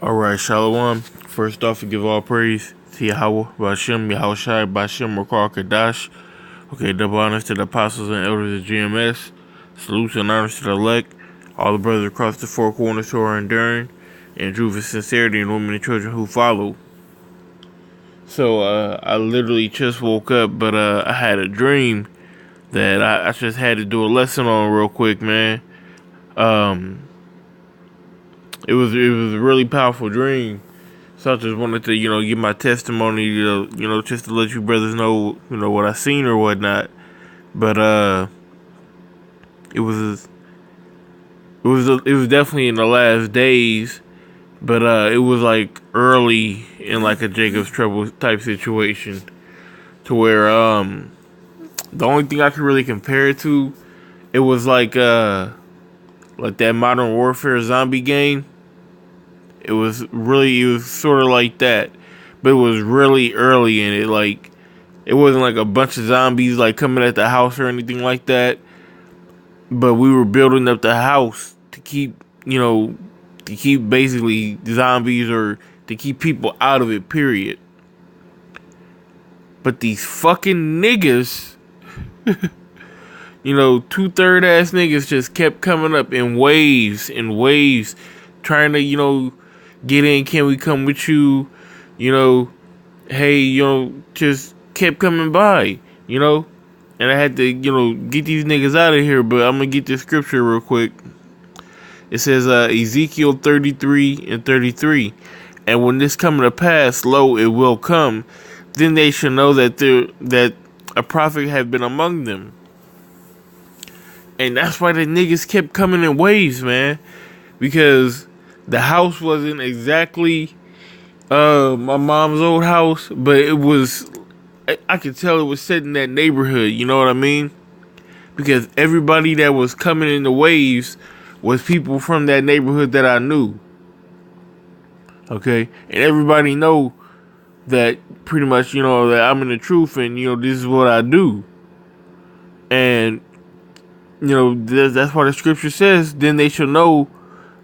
Alright, Shalom. First off, we give all praise to Yahweh, Bashem, Yahushai, Bashem, Rakar, Kadash. Okay, double honors to the apostles and elders of GMS. Salutes and honors to the elect. All the brothers across the four corners who are enduring. And truth and sincerity and women and children who follow. So, I literally just woke up, but I had a dream that I just had to do a lesson on real quick, man. It was a really powerful dream. So I just wanted to, give my testimony, just to let you brothers know, what I seen or whatnot. But it was definitely in the last days, but it was like early in like a Jacob's trouble type situation, to where the only thing I could really compare it to, it was like that Modern Warfare zombie game. It was sort of like that, but it was really early in it. Like, it wasn't like a bunch of zombies like coming at the house or anything like that. But we were building up the house to keep basically zombies, or to keep people out of it, period. But these fucking niggas, 2/3 ass niggas just kept coming up in waves and waves, trying to, get in, can we come with you? Hey, just kept coming by, And I had to, get these niggas out of here, but I'm going to get this scripture real quick. It says, Ezekiel 33:33. And when this come to pass, lo, it will come. Then they shall know that a prophet had been among them. And that's why the niggas kept coming in waves, man. Because the house wasn't exactly my mom's old house, but it was, I could tell it was set in that neighborhood, you know what I mean? Because everybody that was coming in the waves was people from that neighborhood that I knew. Okay? And everybody know that pretty much, that I'm in the truth, and, this is what I do. And, that's why the scripture says, then they shall know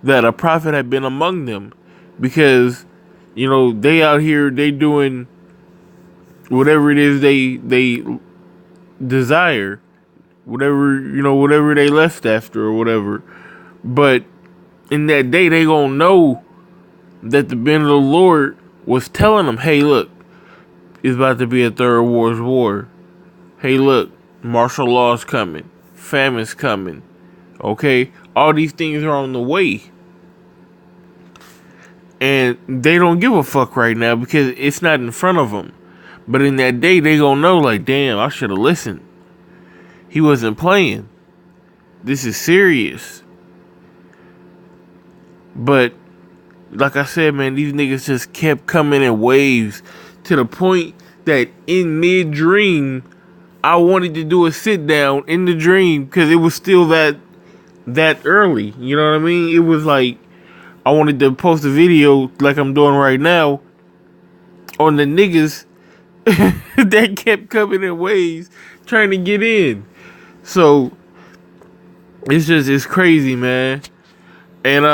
that a prophet had been among them, because they out here, they doing whatever it is they desire, whatever they left after or whatever. But in that day, they gonna know that the band of the Lord was telling them, hey, look, it's about to be a third world war. Hey, look, martial law's coming, famine's coming. Okay, all these things are on the way. And they don't give a fuck right now because it's not in front of them. But in that day, they gonna know, like, damn, I should have listened. He wasn't playing. This is serious. But, like I said, man, these niggas just kept coming in waves, to the point that in mid-dream, I wanted to do a sit-down in the dream because it was still that early. You know what I mean? It was like, I wanted to post a video like I'm doing right now on the niggas that kept coming in waves trying to get in. So it's crazy, man. And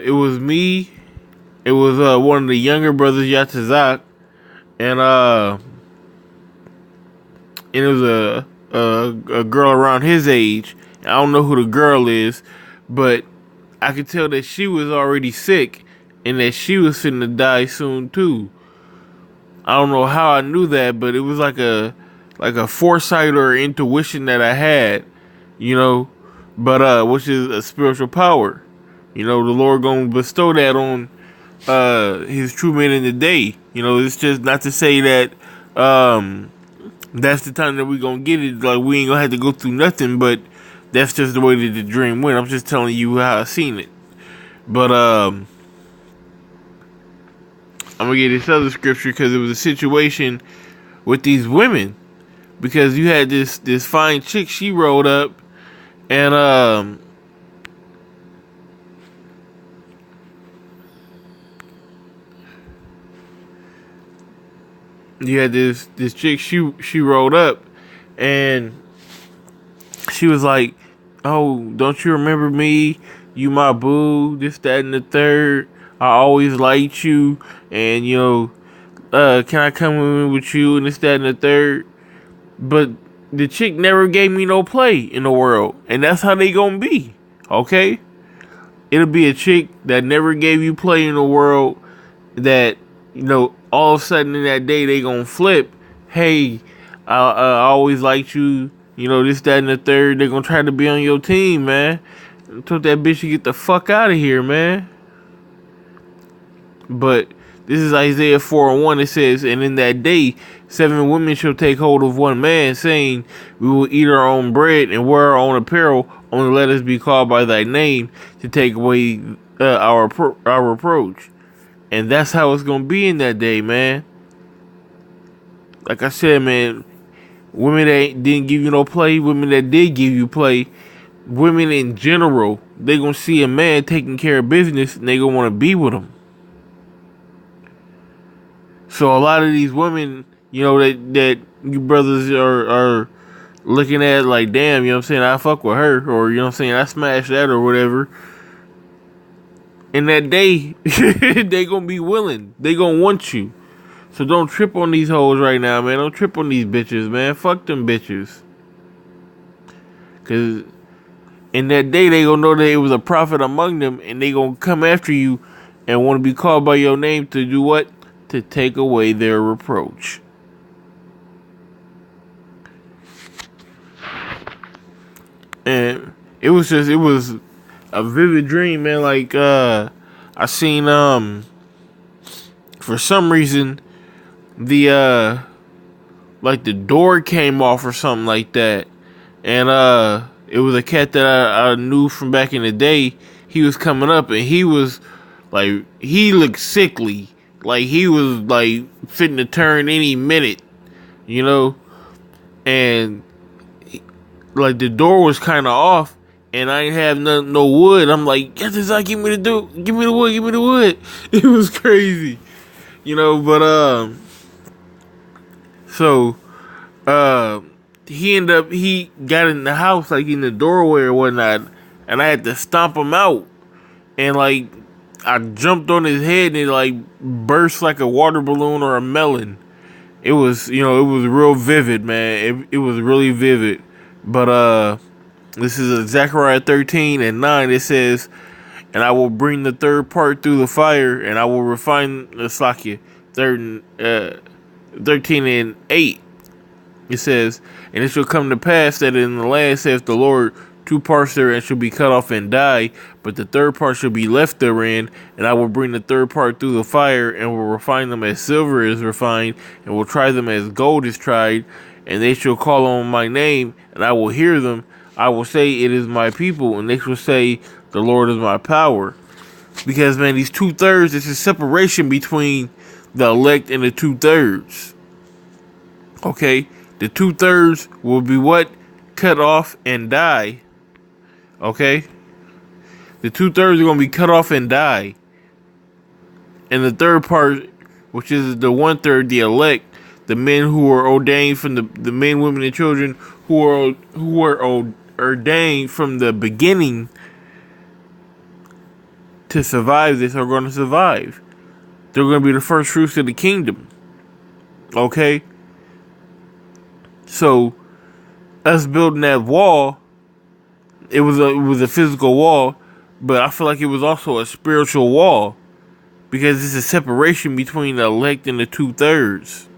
it was me. It was one of the younger brothers, Yatazak, and it was a girl around his age. I don't know who the girl is, but I could tell that she was already sick and that she was finna die soon too. I don't know how I knew that, but it was like a foresight or intuition that I had, but which is a spiritual power. The Lord gonna bestow that on his true men in the day. It's just not to say that that's the time that we gonna get it. Like, we ain't gonna have to go through nothing, but that's just the way that the dream went. I'm just telling you how I seen it. But I'm gonna get this other scripture because it was a situation with these women. Because you had this fine chick, she rolled up, and you had this chick, she rolled up, and she was like, oh, don't you remember me? You my boo, this, that, and the third. I always liked you, and can I come in with you and this, that, and the third. But the chick never gave me no play in the world, and that's how they gonna be. Okay, it'll be a chick that never gave you play in the world. That all of a sudden in that day they gonna flip. Hey, I always liked you. This, that, and the third. They're gonna try to be on your team, man. I told that bitch to get the fuck out of here, man. But this is Isaiah 4:1. It says, "And in that day, 7 women shall take hold of one man, saying, We will eat our own bread and wear our own apparel. Only let us be called by thy name to take away our reproach." And that's how it's gonna be in that day, man. Like I said, man, women that didn't give you no play, women that did give you play, women in general, they gonna see a man taking care of business and they gonna want to be with him. So a lot of these women, that you brothers are looking at like, damn, I fuck with her, or I smash that or whatever. In that day, they gonna be willing. They gonna want you. So don't trip on these hoes right now, man. Don't trip on these bitches, man. Fuck them bitches. Cause in that day, they gonna know that it was a prophet among them, and they gonna come after you and want to be called by your name to do what? To take away their reproach. And it was a vivid dream, man. Like, I seen, for some reason, the door came off or something like that. And, it was a cat that I knew from back in the day. He was coming up and he was, like, he looked sickly. Like, he was, like, fitting to turn any minute, And, like, the door was kind of off, and I ain't have no wood. I'm like, give me the wood. It was crazy, but, so, he got in the house, like, in the doorway or whatnot, and I had to stomp him out, and, like, I jumped on his head, and it, like, burst like a water balloon or a melon. It was, it was real vivid, man. It was really vivid. But, this is Zechariah 13:9. It says, "And I will bring the third part through the fire, and I will refine the Slakia." 13:8. It says, "And it shall come to pass that in the land, saith the Lord, 2 parts therein shall be cut off and die, but the third part shall be left therein. And I will bring the third part through the fire, and will refine them as silver is refined, and will try them as gold is tried. And they shall call on my name, and I will hear them. I will say, It is my people, and they shall say, The Lord is my power." Because, man, these 2/3, there's a separation between the elect and the 2/3. Okay? The 2/3 will be what? Cut off and die. Okay? The 2/3 are going to be cut off and die. And the third part, which is the 1/3, the elect, the men who are ordained from the men, women, and children who are ordained from the beginning to survive this, are going to survive. They're going to be the first fruits of the kingdom. Okay? So, us building that wall, it was a physical wall, but I feel like it was also a spiritual wall, because it's a separation between the elect and the 2/3.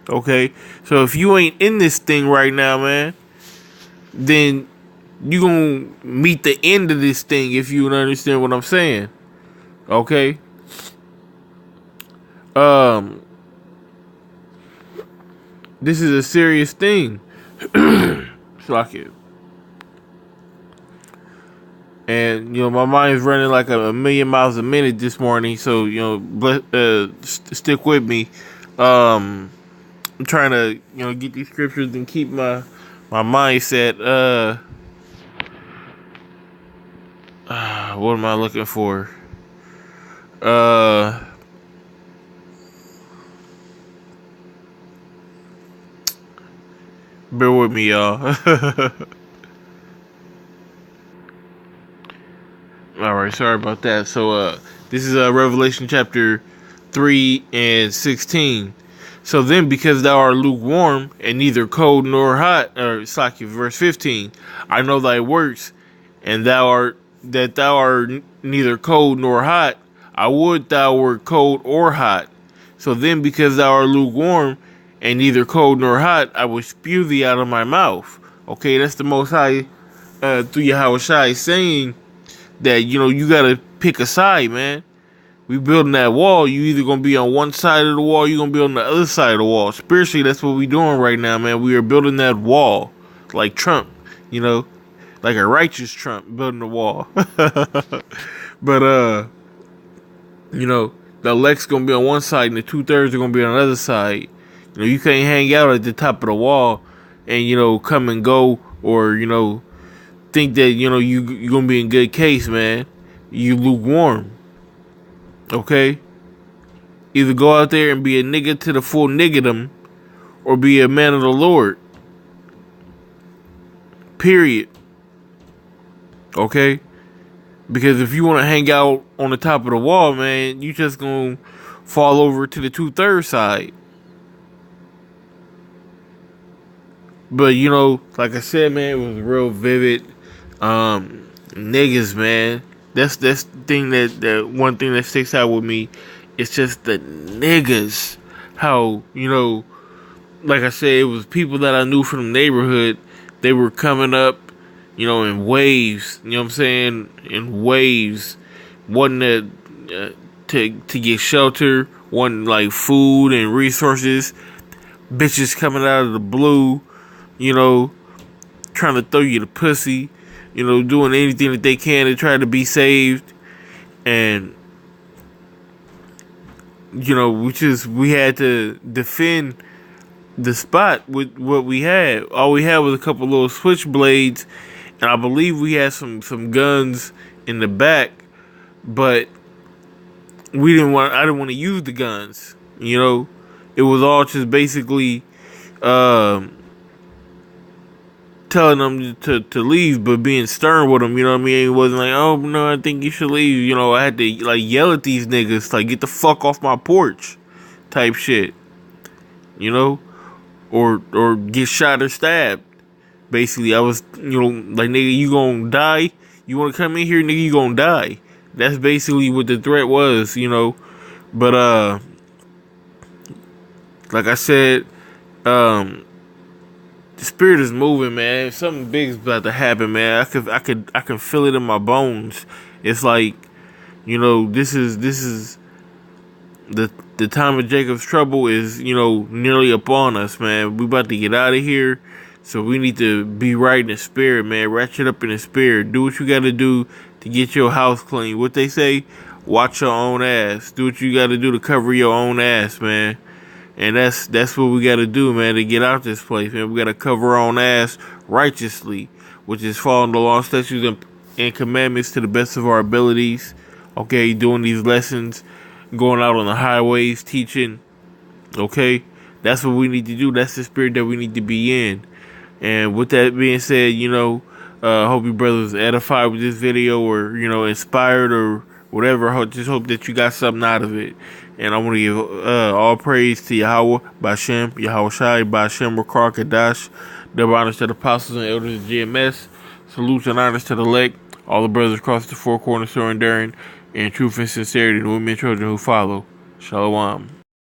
Okay? So if you ain't in this thing right now, man, then you gonna meet the end of this thing, if you understand what I'm saying. Okay? This is a serious thing. Fuck it. And, my mind's running like a million miles a minute this morning, so, stick with me. I'm trying to, get these scriptures and keep my mindset. What am I looking for? Bear with me, y'all. All right, sorry about that. So, this is Revelation chapter 3 and 16. So then, because thou art lukewarm, and neither cold nor hot, or it's like verse 15, I know thy works, and thou art neither cold nor hot. I would thou wert cold or hot. So then, because thou art lukewarm, and neither cold nor hot, I will spew thee out of my mouth. Okay, that's the Most High, through Yahushua saying that, you gotta pick a side, man. We building that wall. You either gonna be on one side of the wall, you gonna be on the other side of the wall. Spiritually, that's what we doing right now, man. We are building that wall, like Trump, like a righteous Trump building the wall. But the elect's gonna be on one side, and the 2/3 are gonna be on the other side. You can't hang out at the top of the wall and come and go, or think that you gonna be in good case, man. You lukewarm. Okay? Either go out there and be a nigga to the full niggerdom, or be a man of the Lord. Period. Okay? Because if you want to hang out on the top of the wall, man, you just gonna fall over to the 2/3 side. But like I said, man, it was real vivid. Niggas, man. That's the thing that one thing that sticks out with me. It's just the niggas. How, like I said, it was people that I knew from the neighborhood. They were coming up, in waves. You know what I'm saying? In waves. Wanting to get shelter, wanting like food and resources. Bitches coming out of the blue, trying to throw you the pussy. Doing anything that they can to try to be saved. And, we had to defend the spot with what we had. All we had was a couple little switchblades, and I believe we had some guns in the back, but I didn't want to use the guns. It was all just basically telling them to leave, but being stern with them, you know what I mean? It wasn't like, oh, no, I think you should leave. I had to, like, yell at these niggas, like, get the fuck off my porch type shit. Or get shot or stabbed. Basically, I was, like, nigga, you gonna die? You wanna come in here, nigga, you gonna die. That's basically what the threat was, But, like I said, the spirit is moving, man. Something big's about to happen, man. I can feel it in my bones. It's like, this is the time of Jacob's trouble is, nearly upon us, man. We about to get out of here, so we need to be right in the spirit, man. Ratchet up in the spirit. Do what you got to do to get your house clean. What they say, watch your own ass. Do what you got to do to cover your own ass, man. And that's what we got to do, man, to get out this place, man. We got to cover our own ass righteously, which is following the law, statutes, and commandments to the best of our abilities. Okay, doing these lessons, going out on the highways, teaching. Okay, that's what we need to do. That's the spirit that we need to be in. And with that being said, hope you brothers edified with this video, or inspired, or whatever. I just hope that you got something out of it. And I want to give all praise to Yahweh, Bashem, Yahushai, Bashem, Rakar, Kadash, double honors to the apostles and elders of GMS, salutes and honors to the elect, all the brothers across the four corners so enduring, and truth and sincerity, the women and children who follow. Shalom.